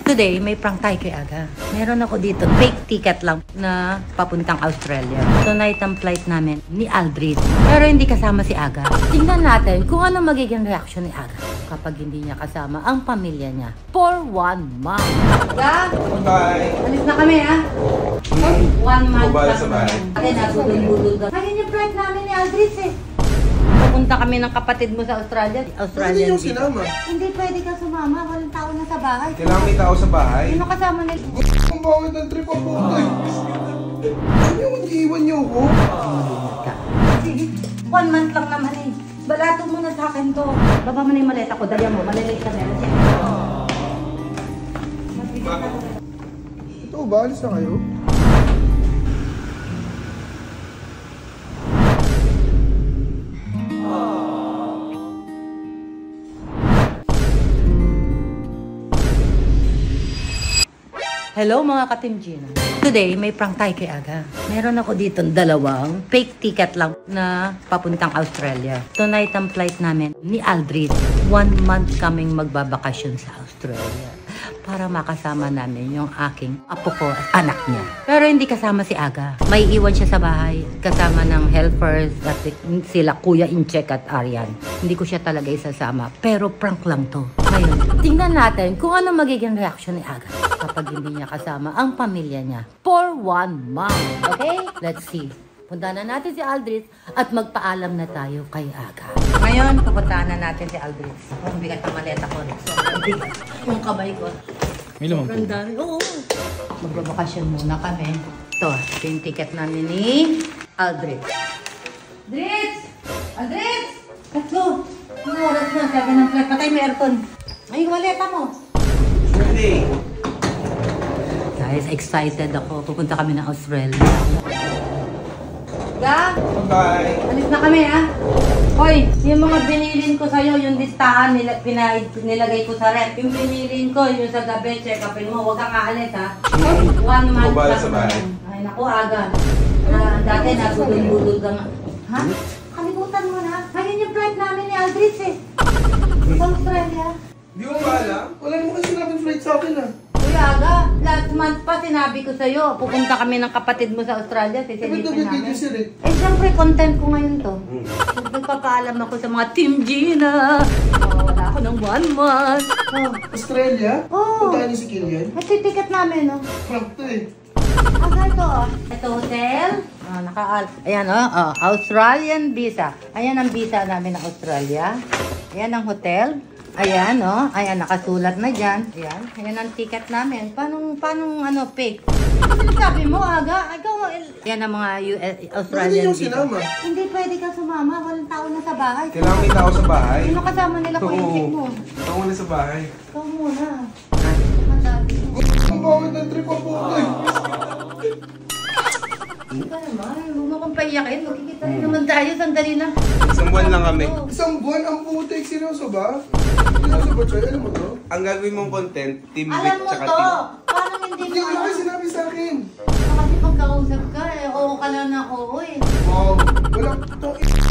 Today, may prank tayo kay Aga. Meron ako dito, fake ticket lang na papuntang Australia. Tonight ang flight namin ni Aldris. Pero hindi kasama si Aga. Tingnan natin kung ano magiging reaction ni Aga kapag hindi niya kasama ang pamilya niya for 1 month. Aga? Bye! Alis na kami, ha? 1 month Bubala lang sa bahay. naman. Kasi nagudol-budol ka. Ngayon yung flight namin ni Aldris, eh. Pupunta kami ng kapatid mo sa Australia. Pwede yung sinama. Hindi pwede ka sumama. Walang tao na sa bahay. Kailangan may tao sa bahay. Sino kasama nila? Kung bakit ang trip ang puto eh. Ano yung iiwan niyo ko? Sige, 1 month lang naman eh. Balato mo na sa akin to. Baba mo na yung maleta ko. Dali mo, malilate ka meron siya. Ito ba? Alis na kayo? Hello mga ka-Team Gina. Today, may prank tayo kay Aga. Meron ako dito dalawang fake ticket lang na papuntang Australia. Tonight ang flight namin ni Aldris. 1 month kaming magbabakasyon sa Australia para makasama namin yung aking apo ko at anak niya. Pero hindi kasama si Aga. May iwan siya sa bahay kasama ng helpers at sila Kuya Incheck at Arian. Hindi ko siya talaga isasama. Pero prank lang to. Ngayon, tingnan natin kung ano magiging reaction ni Aga kapag hindi niya kasama ang pamilya niya for 1 month. Okay? Let's see. Punta na natin si Aldris at magpaalam na tayo kay Aga. Ngayon, pupuntahan na natin si Aldris. Ang bigat ang maleta ko. Sobrang bigat. Yung kamay ko. May laman Sobrang dami. Oo. Magbabakasyon muna kami. Ito, ito yung ticket namin ni Aldris. Aldris! Aldris! Let's go! Ano oras na? 7 ng flight. Patay mo aircon. Ay, yung maleta mo. Ready! Guys, excited ako. Pupunta kami ng Australia. Ga? Bye! Alis na kami, ha? Hoy, yung mga binilin ko sa'yo, yung listahan, nilagay ko sa rep. Yung binilin ko, yung sa gabi, check upin mo. Huwag kang aalis, ha? 1 month Bubala sa lang bahay. naman. Ay, naku, Aga. Dati nagudol-budol ka nga. Ha? Kalimutan mo na. Ngayon yung flight namin ni Aldris, eh. Sa Australia. Di mo ba alam? Wala naman kasi sinabing flight sa akin ah. Kuya Aga, last month pa sinabi ko sa'yo, pupunta kami ng kapatid mo sa Australia, sisilipin namin. Eh, syempre, content ko ngayon to. Nagpapaalam ako sa mga Team Gina. Wala ako ng 1 month. Australia? Oo. Puntaan niyo si Kilian? Ito yung ticket namin, no? Prank to eh. Aga, ito, oh. Ito, hotel. Ayan, Australian visa. Ayan ang visa namin ng Australia. Ayan ang hotel. Ayan, oh. Ayan, nakasulat na dyan. Ayan. Ayan ang ticket namin. Paano, fake? Ano sabi mo, Aga? Ikaw, yan ang mga Australian Pwede yung visa. sinama. Hindi pwede ka sumama. Walang tao na sa bahay. Kailangan may tao sa bahay. Sino kasama nila ko yung mo? Ikaw muna sa bahay. Ikaw muna. Ang sabi mo. Kung bakit ang trip ang puto eh. Ika naman. Huwag mo kong paiyakin. Magkikita rin naman tayo. Sandali lang. Isang buwan lang kami. Oo. Isang buwan ang puto eh. Seryoso ba? Seryoso ba, Choy? Alam mo to? Ang gagawin mong content, Team Vic Alam mo tsaka to. Team... Paano hindi Hindi mo ko alam? sinabi sa akin. Kasi pagkausap ka, oo ka lang na oo eh. Wow. Wala.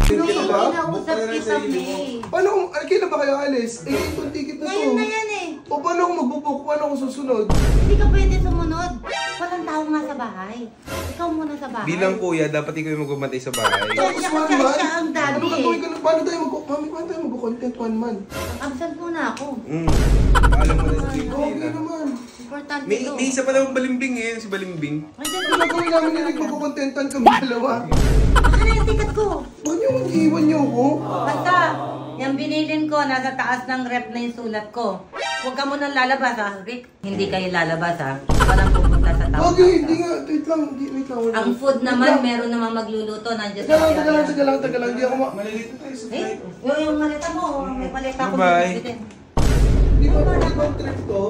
Hindi, Hindi ka ba? kinausap kita, May. Paano kung... Kailan ba kayo alis? Eh, itong ticket na to. Ngayon na yan eh. O paano kung magbubuk? Paano kung susunod? Hindi ka pwede sumunod. Walang tao nga sa bahay. Ikaw muna sa bahay. Bilang kuya, dapat ikaw yung magpapantay sa bahay. Kaya siya kasi siya ang daddy Ano eh. gagawin ka na? Paano tayo mag-content 1 month? Absent muna ako. Alam mo na sa TV Okay na. naman. Importante May to. isa pa naman Balimbing eh, si Balimbing. Nandiyan Ano gagawin namin na magkukontentan kami dalawa? Ano na yung ticket ko? Bakit niyo iiwan niyo ako? Basta, yung binilin ko, nasa taas ng rep na yung sulat ko. Huwag ka munang lalabas ha, Rick. Hindi kayo lalabas ha. Walang pupunta sa tao. Okay, hindi nga. Wait lang. Wait lang. Ang food naman, meron naman magluluto. Nandiyan sa Taga lang. Hindi ako malilito tayo sa Eh, yung maleta mo. May maleta ko. Bye-bye. bitin. Di ba ang trip to?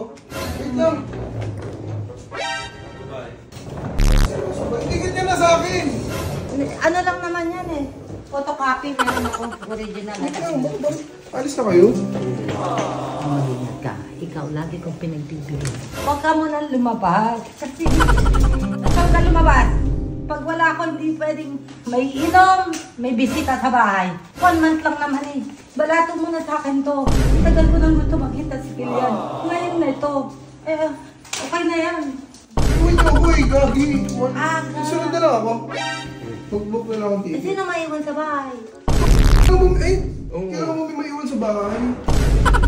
Wait lang. Seryoso ba? Tigil niya na sa akin! Ano lang naman yan eh. Photocopy, meron ako. Original. Wait lang. Bakit? Alis na kayo? Malingat ka. Ikaw, lagi kong pinagbibihin. Huwag ka muna lumabas. Kasi, saan ka lumabas? Pag wala ako, hindi pwedeng may inom, may bisita sa bahay. 1 month lang naman eh. Balato mo na sa akin to. Tagal ko nang gusto makita si Kilian. Ngayon na ito. Okay na yan. Iwan niyo ako eh, gagi. Aga. Sunod na lang ako. Mag-book na lang ako dito. Sino maiwan sa bahay? Kailangan mo may maiwan sa bahay.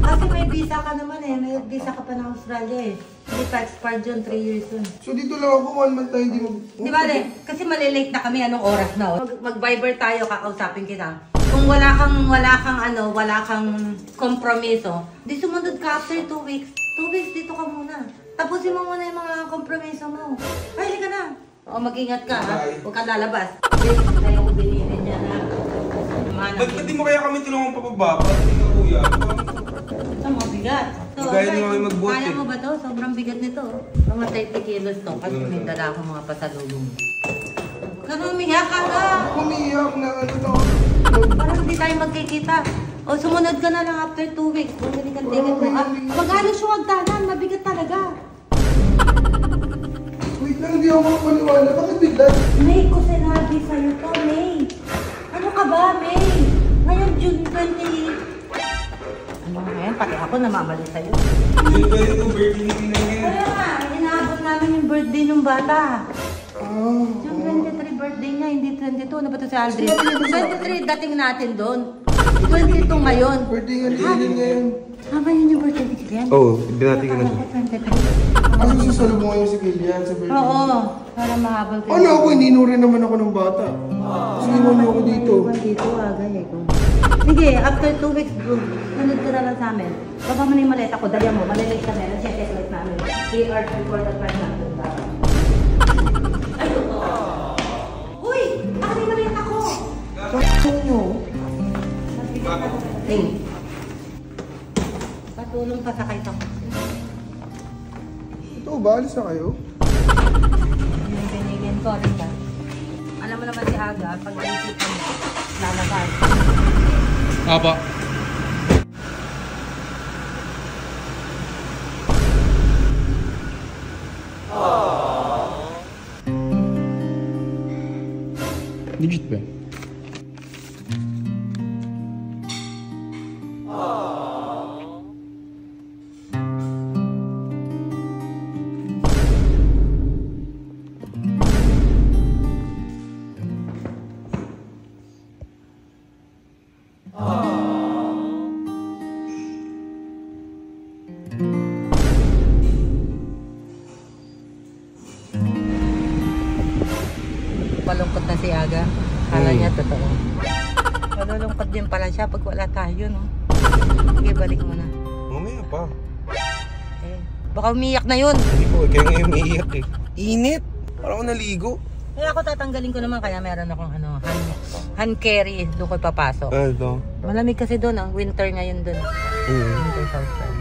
Kasi may visa ka naman eh. May visa ka pa ng Australia eh. Hindi pa expired yun, 3 years yun. So dito lang ako, 1 month tayo hindi mag... Di ba kasi malilate na kami, anong oras na? Mag-Viber tayo, kakausapin kita. Kung wala kang kompromiso, di sumunod ka after 2 weeks. 2 weeks dito ka muna. Tapusin mo muna yung mga kompromiso mo. Ay, ka na. O, mag-ingat ka ha. Huwag ka lalabas. Kaya ko binilin niya na. Ba't di mo kaya kami tulungan pababa? Ba't di ka kuya? Ito, mabigat. Gaya nyo kami mag-boat Kaya eh. mo ba to? Sobrang bigat nito. Mga 30 kilos to. Kasi may dala ako mga pasalubong. Huwag ka na umiyak ka na. Umiyak na ano to. Parang hindi tayo magkikita. O, sumunod ka na lang after 2 weeks. Bumili kang ticket mo. Mag-alos yung hagdanan. Mabigat talaga. Wait lang, hindi ako makapaniwala. Bakit bigla? May ko sinabi sa'yo to, May. Ano ka ba, May? Ngayon, June 20. Ano ngayon? Pati ako namamali sa'yo. June 22, birthday ni Tina ngayon. Kaya nga, inaabot namin yung birthday ng bata. June 23 birthday niya, hindi 22. Ano ba ito si Aldrin? 23, dating natin doon. 22 ngayon. Birthday nga ni Ellen ngayon. Tama yun yung birthday ni Kilian? Oo, binati ko na siya. 23. Kasi sasalubong ngayon si Kilian sa birthday. Oo, para mahabol kayo. Ano ako, ininurin naman ako ng bata. Kasi iwan niyo ako dito. Dito, agay ko. Sige, after 2 weeks, bro, sunod ka na lang sa amin. Baba mo na yung maleta ko, dali mo, malilate kami. Check like namin. 3 hours before the flight natin. Ay, ito. Uy! Ako yung maleta ko! Ano nyo? Hey. Patulong pa sa kayo. Ito ba? Alis na kayo? Yung binigyan ko rin ka. Alam mo naman si Aga, pag naisipan mo, lalabas. Apa. Legit ba? Malungkot na si Aga. Kala niya totoo. Malulungkot din pala siya pag wala tayo, no? Sige, balik mo na. Mamaya pa. Eh, baka umiyak na yun. Hindi po, kaya ngayon umiiyak eh. Init! Parang ako naligo. Kaya ako tatanggalin ko naman, kaya meron akong hand carry. Doon ko papasok. Ito. Malamig kasi doon, ang winter ngayon doon. Winter South Side.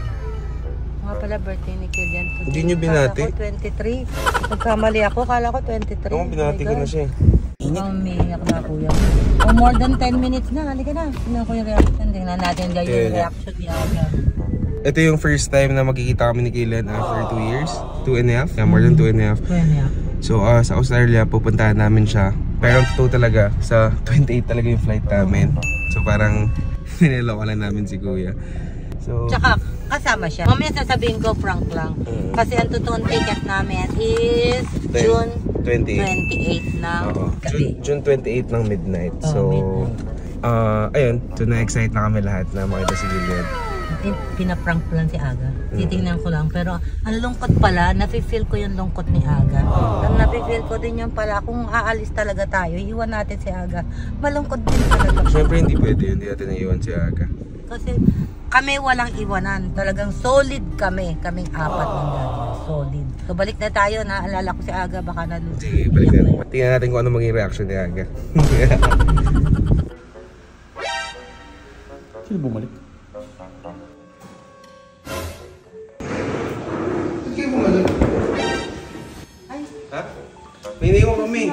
Mga pala birthday ni Kilian. Hindi niyo binati? Kala ko 23. Pagkamali ako, kala ko 23. Ako, binati ko na siya eh. Umiyak na kuya. Oh, more than 10 minutes na. Halika na. Tingnan ko yung reaction. Tingnan natin guys yung reaction ni Aga. Ito yung first time na magkikita kami ni Kilian after 2 years. 2.5? Yeah, more than 2.5. So sa Australia, pupuntahan namin siya. Pero ang totoo talaga, sa 28 talaga yung flight namin. So parang niloko lang namin si Kuya. So, tsaka kasama siya. Mamaya sasabihin ko frank lang. Kasi ang totoong ticket namin is June 28 na gabi. June 28 ng midnight. So, ayun. So na-excite na kami lahat na makita si Kilian. Pinaprank ko lang si Aga. Titingnan ko lang. Pero ang lungkot pala, nafe-feel ko yung lungkot ni Aga. Ang nafe-feel ko din yung pala, kung aalis talaga tayo, iwan natin si Aga. Malungkot din talaga. Siyempre hindi pwede, hindi natin naiwan si Aga. Kasi kami walang iwanan. Talagang solid kami. Kaming apat ng dahil. Solid. So balik na tayo. Naalala ko si Aga, baka nalulungkot. Sige, balik na. Tingnan natin kung ano maging reaction ni Aga. Sino bumalik? Ha? Pinihin mo kami.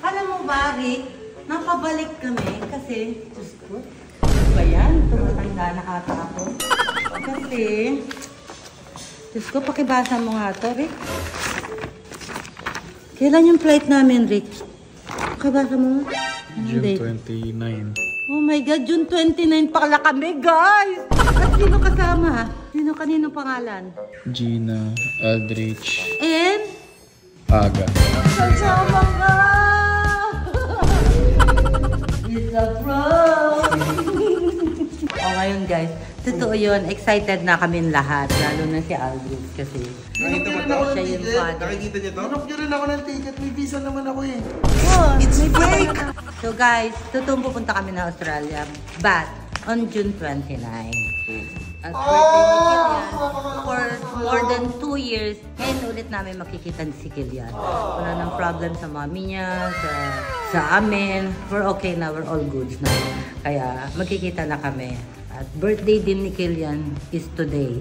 Alam mo ba, Rick, napabalik kami kasi, Diyos ko, ano ba yan? Tumatanda na ata ako. Kasi, Diyos ko, pakibasa mo nga to, Rick. Kailan yung flight namin, Rick? Pakibasa mo nga. June 29. Oh my God, June 29 pala kami, guys! At sino kasama? Si Kanino pangalan? Gina, Aldrich, And? Aga. Kasama ka! It's a prank! O ngayon guys, totoo yun. Excited na kami lahat. Lalo na si Aldrich kasi Nakita mo to? siya yung father. Nakikita niyo to? Manok nyo rin ako ng ticket. May visa naman ako eh. Oh, it's fake! So guys, totoong pupunta kami na Australia. But, on June 29. At birthday ni Kilian, for more than 2 years, ngayon ulit namin makikita si Kilian. Wala nang problem sa mami niya, sa amin. We're okay na, we're all good na. Kaya magkikita na kami. At birthday din ni Kilian is today.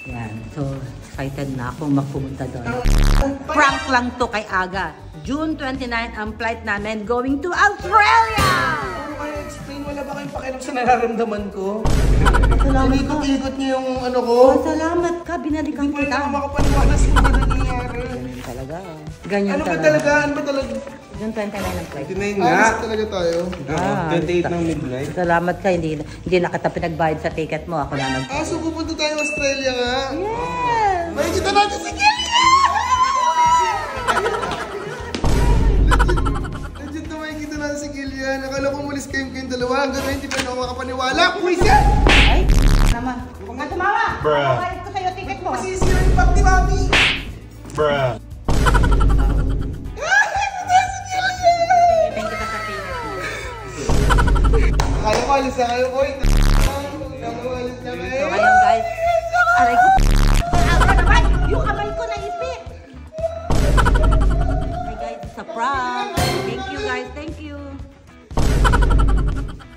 Yan. So, excited na akong magpumunta doon. Prank lang to kay Aga. June 29 ang flight namin going to Australia! Ano kayo explain? Wala ba kayong pakialam sa nararamdaman ko? Salamat ka. Inikot-ikot niyo yung ano ko. Oh, salamat ka. Binalikan Hindi pa rin kita. ako makapaniwala sa mga nangyayari. Ganyan talaga. Ganyan Ano ba talaga? Ano ba talaga? June 29 ang flight. 29 nga. Alis talaga tayo. Ah, 28 ng midnight. Salamat ka. Hindi na kita pinagbayad sa ticket mo. Ako na nag... Ah, so pupunta tayo Australia nga. Yes! Makikita natin si Kilian! Legit na makikita natin si Kilian. Akala ko umalis kayong dalawa. Hanggang ngayon, hindi pa rin ako makapaniwala. Puwisyan! Ay, naman. Huwag ka tumawa. Bruh. Bayad ko sa'yo ticket mo. Masisira yung pag ni Mami. Bruh. Thank kita sa ticket mo. Akala ko alis na kayo, boy. Akala ko alis na So kayo. ngayon guys, aray ko. Aga naman! Yung kamay ko naipit! Hey guys, it's a prank!